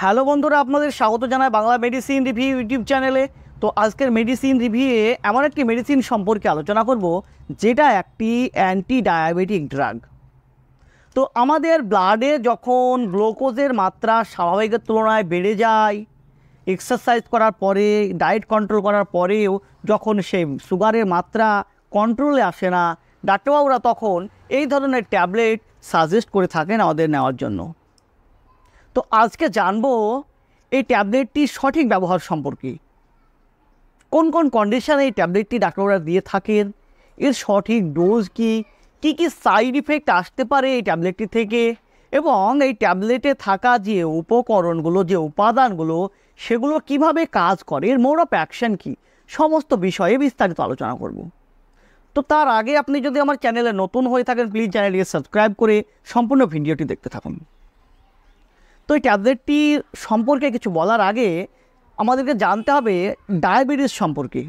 Hello বন্ধুরা, আপনাদের স্বাগত জানাই বাংলা মেডিসিন রিভিউ ইউটিউব চ্যানেলে। তো আজকের মেডিসিন রিভিউয়ে এমন একটি মেডিসিন সম্পর্কে আলোচনা করব যেটা একটি অ্যান্টি ডায়াবেটিক ড্রাগ। তো আমাদের ব্লাডে যখন গ্লুকোজের মাত্রা স্বাভাবিকের তুলনায় বেড়ে যায়, এক্সারসাইজ করার পরে, ডায়েট কন্ট্রোল করার পরেও যখন সেই সুগারের মাত্রা কন্ট্রোলে আসে না, ডাক্তারবাবুরা তখন এই ধরনের ট্যাবলেট সাজেস্ট করে থাকেন আমাদের নেওয়ার জন্য। তো আজকে জানবো এই ট্যাবলেটটির সঠিক ব্যবহার সম্পর্কে, কোন কোন কন্ডিশনে এই ট্যাবলেটটি ডাক্তাররা দিয়ে থাকেন, এর সঠিক ডোজ কী কী সাইড ইফেক্ট আসতে পারে এই ট্যাবলেটটি থেকে, এবং এই ট্যাবলেটে থাকা যে উপকরণগুলো, যে উপাদানগুলো, সেগুলো কিভাবে কাজ করে, এর মোড অফ অ্যাকশন কী, সমস্ত বিষয়ে বিস্তারিত আলোচনা করব। তো তার আগে আপনি যদি আমার চ্যানেলে নতুন হয়ে থাকেন, প্লিজ চ্যানেলটিকে সাবস্ক্রাইব করে সম্পূর্ণ ভিডিওটি দেখতে থাকুন। তো এই ট্যাবলেটটি সম্পর্কে কিছু বলার আগে আমাদেরকে জানতে হবে ডায়াবেটিস সম্পর্কে।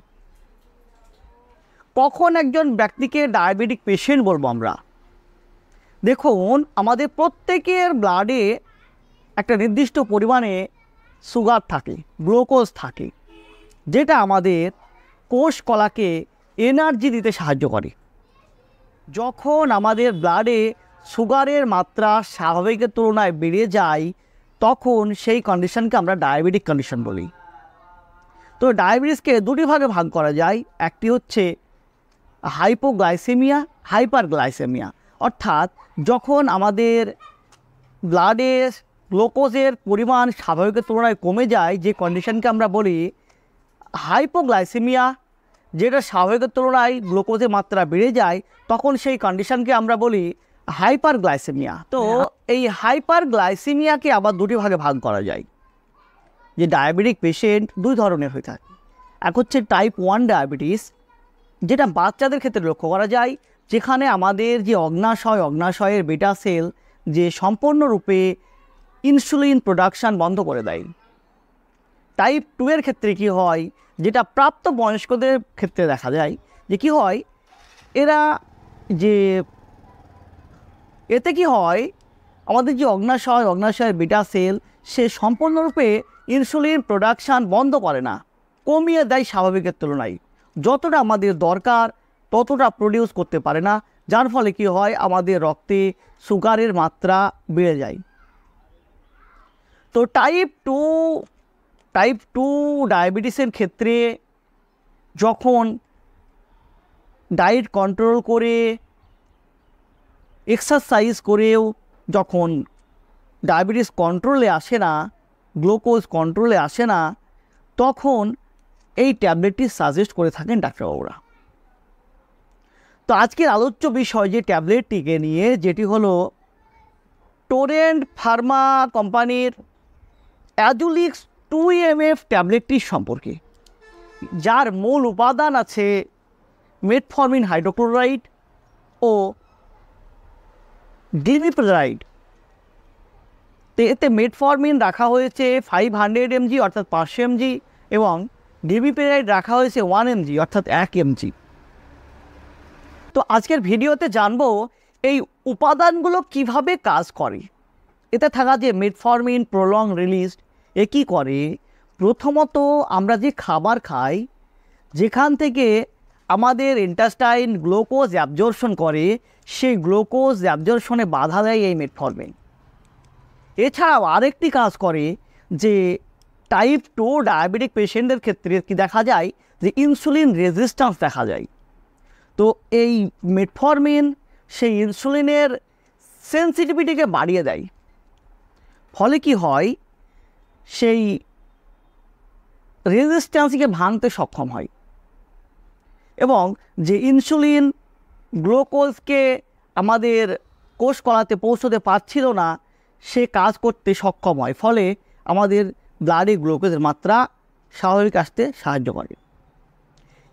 কখন একজন ব্যক্তিকে ডায়াবেটিক পেশেন্ট বলবো আমরা? দেখুন, আমাদের প্রত্যেকের ব্লাডে একটা নির্দিষ্ট পরিমাণে সুগার থাকে, গ্লুকোজ থাকে, যেটা আমাদের কোষ কলাকে এনার্জি দিতে সাহায্য করে। যখন আমাদের ব্লাডে সুগারের মাত্রা স্বাভাবিকের তুলনায় বেড়ে যায়, তখন সেই কন্ডিশনকে আমরা ডায়াবেটিক কন্ডিশন বলি। তো ডায়াবেটিসকে দুটি ভাগে ভাগ করা যায়। একটি হচ্ছে হাইপোগ্লাইসেমিয়া, হাইপারগ্লাইসেমিয়া, অর্থাৎ যখন আমাদের ব্লাডে গ্লুকোজের পরিমাণ স্বাভাবিকের তুলনায় কমে যায়, যে কন্ডিশনকে আমরা বলি হাইপোগ্লাইসেমিয়া, যেটা স্বাভাবিকের তুলনায় গ্লুকোজের মাত্রা বেড়ে যায়, তখন সেই কন্ডিশনকে আমরা বলি হাইপারগ্লাইসেমিয়া। তো এই হাইপারগ্লাইসেমিয়াকে আবার দুটি ভাগে ভাগ করা যায়। যে ডায়াবেটিক পেশেন্ট দুই ধরনের হয়ে থাকে। এক হচ্ছে টাইপ 1 ডায়াবেটিস, যেটা বাচ্চাদের ক্ষেত্রে লক্ষ্য করা যায়, যেখানে আমাদের যে অগ্নাশয়ের বেটা সেল যে সম্পূর্ণরূপে ইনসুলিন প্রোডাকশান বন্ধ করে দেয়। টাইপ 2 এর ক্ষেত্রে কি হয়, যেটা প্রাপ্ত বয়স্কদের ক্ষেত্রে দেখা যায়, যে কি হয়, এতে কি হয়, আমাদের যে অগ্নাশয়ের বিটা সেল সে সম্পূর্ণরূপে ইনসুলিন প্রোডাকশান বন্ধ করে না, কমিয়ে দেয় স্বাভাবিকের তুলনায়। যতটা আমাদের দরকার ততটা প্রডিউস করতে পারে না, যার ফলে কি হয়, আমাদের রক্তে সুগারের মাত্রা বেড়ে যায়। তো টাইপ টু ডায়াবেটিসের ক্ষেত্রে যখন ডায়েট কন্ট্রোল করে, এক্সারসাইজ করেও যখন ডায়াবেটিস কন্ট্রোলে আসে না, গ্লুকোজ কন্ট্রোলে আসে না, তখন এই ট্যাবলেটটি সাজেস্ট করে থাকেন ডাক্তারবাবুরা। তো আজকের আলোচ্য বিষয় যে ট্যাবলেটটিকে নিয়ে, যেটি হলো টোরেন্ট ফার্মা কোম্পানির অ্যাজুলিক্স 2mf ট্যাবলেটটির সম্পর্কে, যার মূল উপাদান আছে মেটফর্মিন হাইড্রোক্লোরাইড ও গ্লিমিপেরাইড। তো এতে মেটফর্মিন রাখা হয়েছে 500 mg অর্থাৎ 500 mg, এবং গ্লিমিপেরাইড রাখা হয়েছে 1 mg অর্থাৎ 1 mg। তো আজকের ভিডিওতে জানবো এই উপাদানগুলো কিভাবে কাজ করে। এতে থাকা যে মেটফর্মিন প্রলং রিলিজ, এ কী করে, প্রথমত আমরা যে খাবার খাই, যেখান থেকে আমাদের ইন্টেস্টাইন গ্লুকোজ অ্যাবজর্পশন করে, সেই গ্লুকোজ অ্যাবজর্পশনে বাধা দেয় এই মেটফর্মিন। এছাড়াও আরেকটি কাজ করে, যে টাইপ 2 ডায়াবেটিক পেশেন্টদের ক্ষেত্রে কি দেখা যায়, যে ইনসুলিন রেজিস্ট্যান্স দেখা যায়। তো এই মেটফর্মিন সেই ইনসুলিনের সেন্সিটিভিটিকে বাড়িয়ে দেয়, ফলে কি হয়, সেই রেজিস্ট্যান্সকে ভাঙতে সক্ষম হয়, এবং যে ইনসুলিন গ্লুকোজকে আমাদের কোষ কলাতে পৌঁছতে পারছিল না, সে কাজ করতে সক্ষম হয়, ফলে আমাদের ব্লাডে গ্লুকোজের মাত্রা স্বাভাবিক আসতে সাহায্য করে।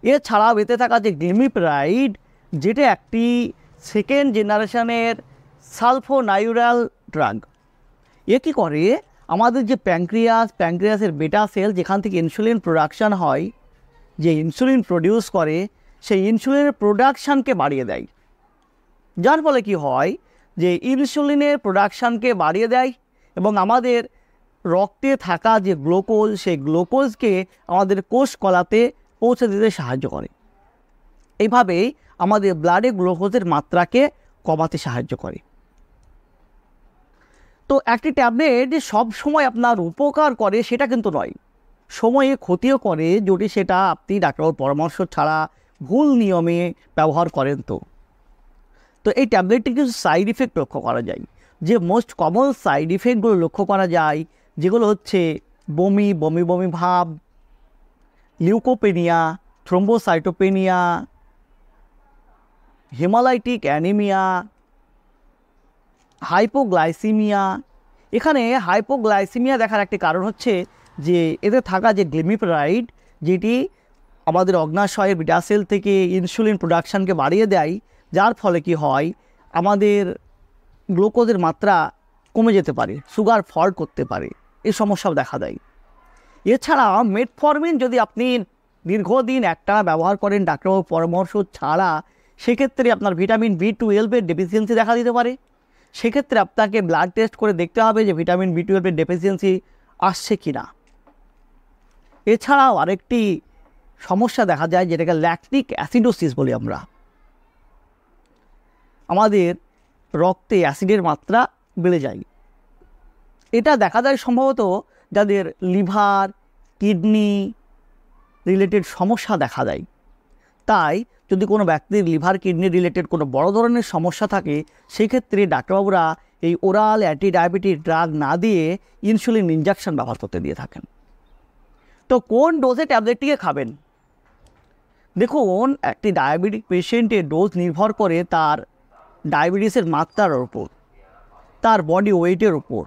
এছাড়াও এতে থাকা যে গ্লিমিপেরাইড, যেটা একটি সেকেন্ড জেনারেশনের সালফোনাইউরাল ড্রাগ, এ কী করে, আমাদের যে প্যাঙ্ক্রিয়াসের বেটা সেল, যেখান থেকে ইনসুলিন প্রোডাকশান হয়, যে ইনসুলিন প্রডিউস করে, সেই ইনসুলিনের প্রোডাকশানকে বাড়িয়ে দেয়। যার ফলে কি হয়, যে ইনসুলিনের প্রোডাকশানকে বাড়িয়ে দেয় এবং আমাদের রক্তে থাকা যে গ্লুকোজ, সেই গ্লুকোজকে আমাদের কোষ কলাতে পৌঁছে দিতে সাহায্য করে। এইভাবেই আমাদের ব্লাডে গ্লুকোজের মাত্রাকে কমাতে সাহায্য করে। তো একটি ট্যাবলেট যে সব সময় আপনার উপকার করে সেটা কিন্তু নয়, সময়ে ক্ষতিও করে যদি সেটা আপনি ডাক্তারের পরামর্শ ছাড়া ভুল নিয়মে ব্যবহার করেন। তো এই ট্যাবলেটটি কিছু সাইড ইফেক্ট লক্ষ্য করা যায়। যে মোস্ট কমন সাইড ইফেক্টগুলো লক্ষ্য করা যায় যেগুলো হচ্ছে বমি, বমি বমি ভাব, লিউকোপেনিয়া, থ্রোম্বোসাইটোপেনিয়া, হেমালাইটিক অ্যানিমিয়া, হাইপোগ্লাইসিমিয়া। এখানে হাইপোগ্লাইসিমিয়া দেখার একটি কারণ হচ্ছে যে এতে থাকা যে গ্লিমিপরাইড, যেটি আমাদের অগ্নাশয়ের বিটা সেল থেকে ইনসুলিন প্রোডাকশানকে বাড়িয়ে দেয়, যার ফলে কি হয় আমাদের গ্লুকোজের মাত্রা কমে যেতে পারে, সুগার ফল্ট করতে পারে, এই সমস্যাও দেখা দেয়। এছাড়া মেটফরমিন যদি আপনি দীর্ঘদিন একটানা ব্যবহার করেন ডাক্তারবাবুর পরামর্শ ছাড়া, সেক্ষেত্রে আপনার ভিটামিন B12 ডেফিসিয়েন্সি দেখা দিতে পারে। সেক্ষেত্রে আপনাকে ব্লাড টেস্ট করে দেখতে হবে যে ভিটামিন B12 ডেফিসিয়েন্সি আসছে কি না। এছাড়াও আরেকটি সমস্যা দেখা যায় যেটাকে ল্যাকটিক অ্যাসিডোসিস বলি আমরা। আমাদের রক্তে অ্যাসিডের মাত্রা বেড়ে যায়। এটা দেখা যায় সম্ভবত যাদের লিভার, কিডনি রিলেটেড সমস্যা দেখা দেয়। তাই যদি কোনো ব্যক্তির লিভার, কিডনি রিলেটেড কোনো বড় ধরনের সমস্যা থাকে, সেক্ষেত্রে ডাক্তারবাবুরা এই ওরাল অ্যান্টি ডায়াবেটিক ড্রাগ না দিয়ে ইনসুলিন ইনজেকশন ব্যবহার করতে দিয়ে থাকেন। তো কোন ডোজে ট্যাবলেটটিকে খাবেন? দেখুন, একটি ডায়াবেটিক পেশেন্টের ডোজ নির্ভর করে তার ডায়াবেটিসের মাত্রার উপর, তার বডি ওয়েটের উপর,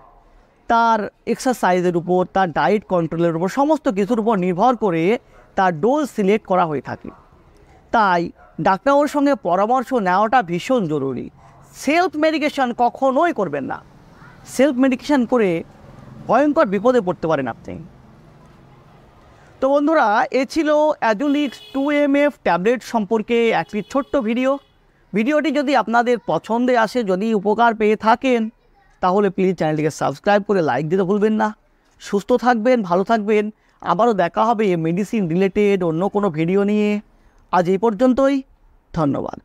তার এক্সারসাইজের উপর, তার ডায়েট কন্ট্রোলের উপর, সমস্ত কিছুর উপর নির্ভর করে তার ডোজ সিলেক্ট করা হয়ে থাকে। তাই ডাক্তারের সঙ্গে পরামর্শ নেওয়াটা ভীষণ জরুরি। সেলফ মেডিকেশন কখনোই করবেন না। সেলফ মেডিকেশন করে ভয়ঙ্কর বিপদে পড়তে পারেন আপনি। তো বন্ধুরা, এ ছিল অ্যাজুলিক্স 2mf ট্যাবলেট সম্পর্কে একটি ছোট্ট ভিডিওটি যদি আপনাদের পছন্দে আসে, যদি উপকার পেয়ে থাকেন, তাহলে প্লিজ চ্যানেলটিকে সাবস্ক্রাইব করে লাইক দিতে ভুলবেন না। সুস্থ থাকবেন, ভালো থাকবেন। আবারও দেখা হবে মেডিসিন রিলেটেড অন্য কোনো ভিডিও নিয়ে। আজ এই পর্যন্তই, ধন্যবাদ।